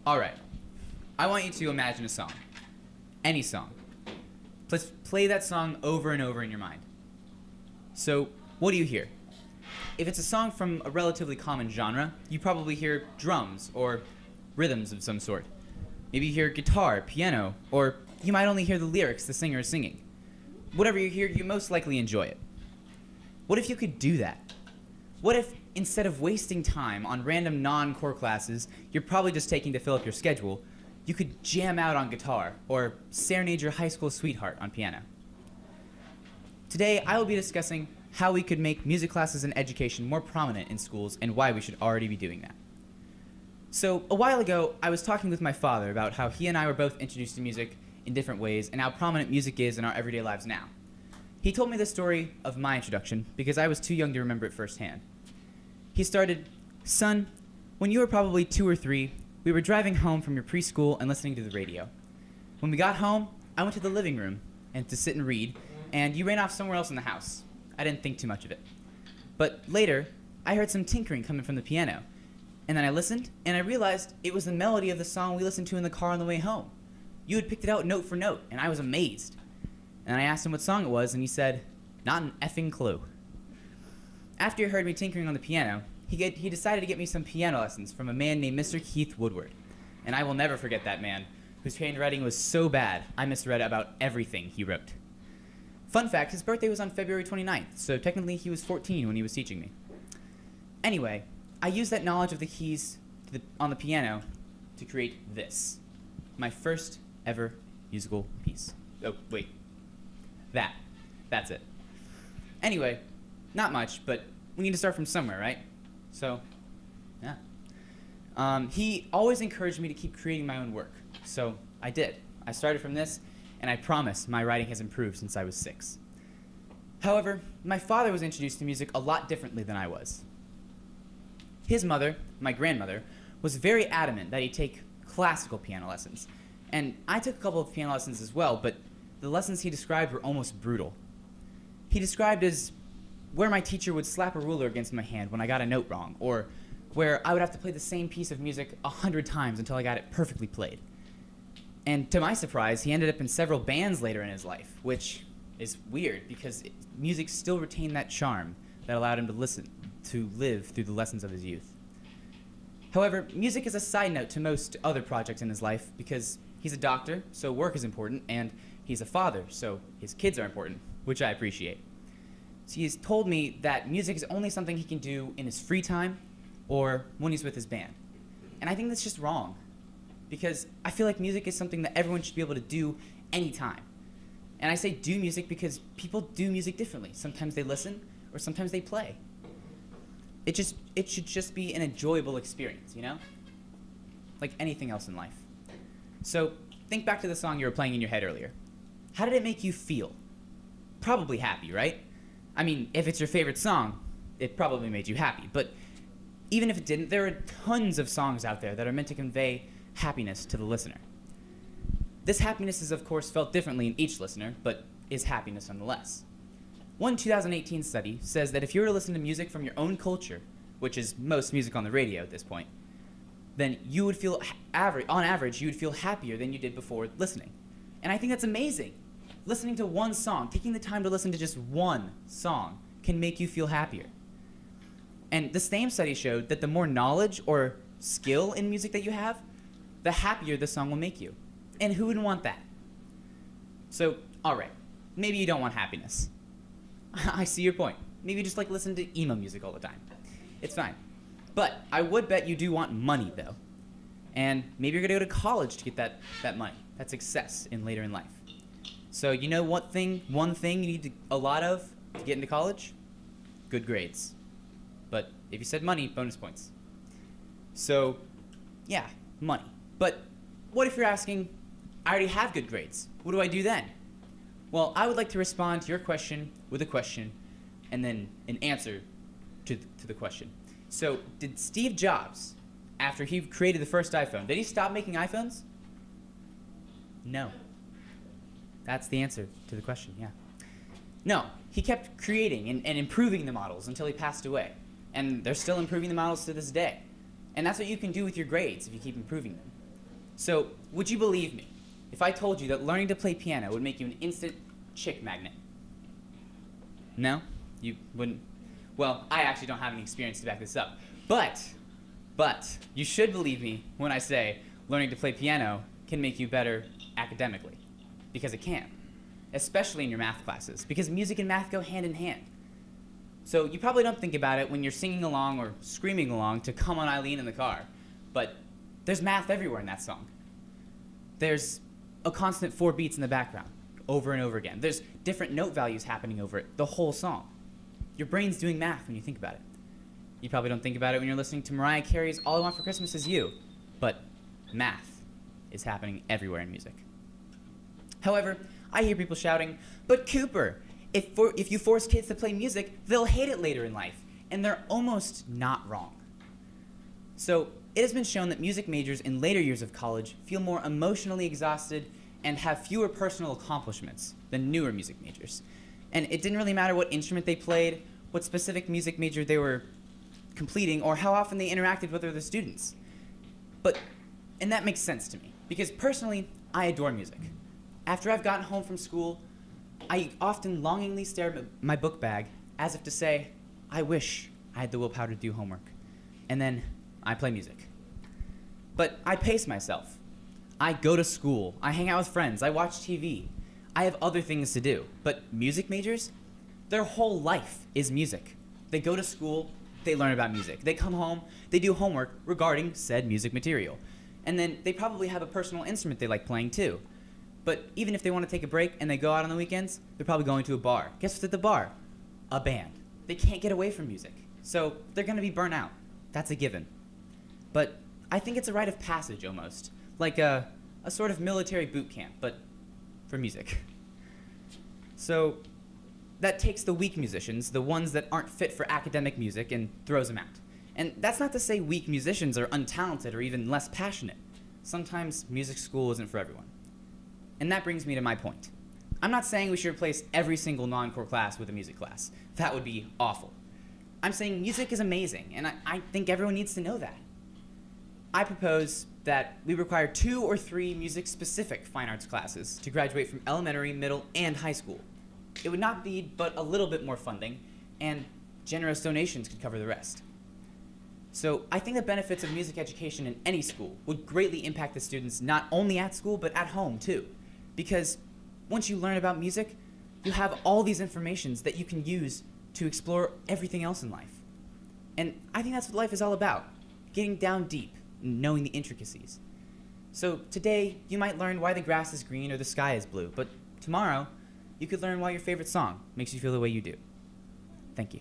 All right. I want you to imagine a song. Any song. Let's play that song over and over in your mind. So, what do you hear? If it's a song from a relatively common genre, you probably hear drums or rhythms of some sort. Maybe you hear guitar, piano, or you might only hear the lyrics the singer is singing. Whatever you hear, you most likely enjoy it. What if you could do that? What if, instead of wasting time on random non-core classes you're probably just taking to fill up your schedule, you could jam out on guitar or serenade your high school sweetheart on piano? Today, I will be discussing how we could make music classes and education more prominent in schools and why we should already be doing that. So, a while ago, I was talking with my father about how he and I were both introduced to music in different ways and how prominent music is in our everyday lives now. He told me the story of my introduction because I was too young to remember it firsthand. He started, "Son, when you were probably 2 or 3, we were driving home from your preschool and listening to the radio. When we got home, I went to the living room and to sit and read, and you ran off somewhere else in the house. I didn't think too much of it. But later, I heard some tinkering coming from the piano, and then I listened, and I realized it was the melody of the song we listened to in the car on the way home. You had picked it out note for note, and I was amazed. And I asked him what song it was, and he said, 'Not an effing clue.' After he heard me tinkering on the piano, he decided to get me some piano lessons from a man named Mr. Keith Woodward. And I will never forget that man, whose handwriting was so bad, I misread about everything he wrote. Fun fact, his birthday was on February 29th, so technically he was 14 when he was teaching me. Anyway, I used that knowledge of the keys on the piano to create this. My first ever musical piece. Oh, wait. That's it. Anyway, not much, but we need to start from somewhere, right? So, yeah. He always encouraged me to keep creating my own work, so I did. I started from this, and I promise my writing has improved since I was 6. However, my father was introduced to music a lot differently than I was. His mother, my grandmother, was very adamant that he take classical piano lessons. And I took a couple of piano lessons as well, but the lessons he described were almost brutal. He described as where my teacher would slap a ruler against my hand when I got a note wrong, or where I would have to play the same piece of music 100 times until I got it perfectly played. And to my surprise, he ended up in several bands later in his life, which is weird because music still retained that charm that allowed him to live through the lessons of his youth. However, music is a side note to most other projects in his life because he's a doctor, so work is important, and he's a father, so his kids are important, which I appreciate. So he's told me that music is only something he can do in his free time or when he's with his band. And I think that's just wrong, because I feel like music is something that everyone should be able to do anytime. And I say do music because people do music differently. Sometimes they listen, or sometimes they play. It should just be an enjoyable experience, you know? Like anything else in life. So, think back to the song you were playing in your head earlier. How did it make you feel? Probably happy, right? I mean, if it's your favorite song, it probably made you happy. But even if it didn't, there are tons of songs out there that are meant to convey happiness to the listener. This happiness is, of course, felt differently in each listener, but is happiness nonetheless. One 2018 study says that if you were to listen to music from your own culture, which is most music on the radio at this point, then you would feel, on average, you would feel happier than you did before listening. And I think that's amazing. Listening to one song, taking the time to listen to just one song, can make you feel happier. And the same study showed that the more knowledge or skill in music that you have, the happier the song will make you. And who wouldn't want that? So, alright, maybe you don't want happiness. I see your point. Maybe you just like listen to emo music all the time. It's fine. But I would bet you do want money, though. And maybe you're going to go to college to get that money, that success later in life. So you know one thing you need a lot of to get into college? Good grades. But if you said money, bonus points. So, yeah, money. But what if you're asking, I already have good grades. What do I do then? Well, I would like to respond to your question with a question and then an answer to the question. So, did Steve Jobs, after he created the first iPhone, did he stop making iPhones? No. That's the answer to the question, yeah. No, he kept creating and improving the models until he passed away. And they're still improving the models to this day. And that's what you can do with your grades if you keep improving them. So, would you believe me if I told you that learning to play piano would make you an instant chick magnet? No? You wouldn't? Well, I actually don't have any experience to back this up. But, you should believe me when I say learning to play piano can make you better academically. Because it can. Especially in your math classes. Because music and math go hand in hand. So you probably don't think about it when you're singing along or screaming along to Come On Eileen in the car. But there's math everywhere in that song. There's a constant 4 beats in the background, over and over again. There's different note values happening over it, the whole song. Your brain's doing math when you think about it. You probably don't think about it when you're listening to Mariah Carey's All I Want for Christmas Is You, but math is happening everywhere in music. However, I hear people shouting, but Cooper, if you force kids to play music, they'll hate it later in life. And they're almost not wrong. So, it has been shown that music majors in later years of college feel more emotionally exhausted and have fewer personal accomplishments than newer music majors. And it didn't really matter what instrument they played, what specific music major they were completing, or how often they interacted with other students. And that makes sense to me, because personally, I adore music. After I've gotten home from school, I often longingly stare at my book bag as if to say, I wish I had the willpower to do homework. And then I play music. But I pace myself. I go to school. I hang out with friends. I watch TV. I have other things to do. But music majors, their whole life is music. They go to school, they learn about music. They come home, they do homework regarding said music material. And then they probably have a personal instrument they like playing too. But even if they want to take a break and they go out on the weekends, they're probably going to a bar. Guess what's at the bar? A band. They can't get away from music. So they're going to be burnt out. That's a given. But I think it's a rite of passage almost. Like a sort of military boot camp, but for music. So that takes the weak musicians, the ones that aren't fit for academic music, and throws them out. And that's not to say weak musicians are untalented or even less passionate. Sometimes music school isn't for everyone. And that brings me to my point. I'm not saying we should replace every single non-core class with a music class. That would be awful. I'm saying music is amazing, and I think everyone needs to know that. I propose that we require 2 or 3 music-specific fine arts classes to graduate from elementary, middle, and high school. It would not need but a little bit more funding, and generous donations could cover the rest. So I think the benefits of music education in any school would greatly impact the students not only at school, but at home too. Because once you learn about music, you have all these informations that you can use to explore everything else in life. And I think that's what life is all about, getting down deep and knowing the intricacies. So today, you might learn why the grass is green or the sky is blue, but tomorrow, you could learn why your favorite song makes you feel the way you do. Thank you.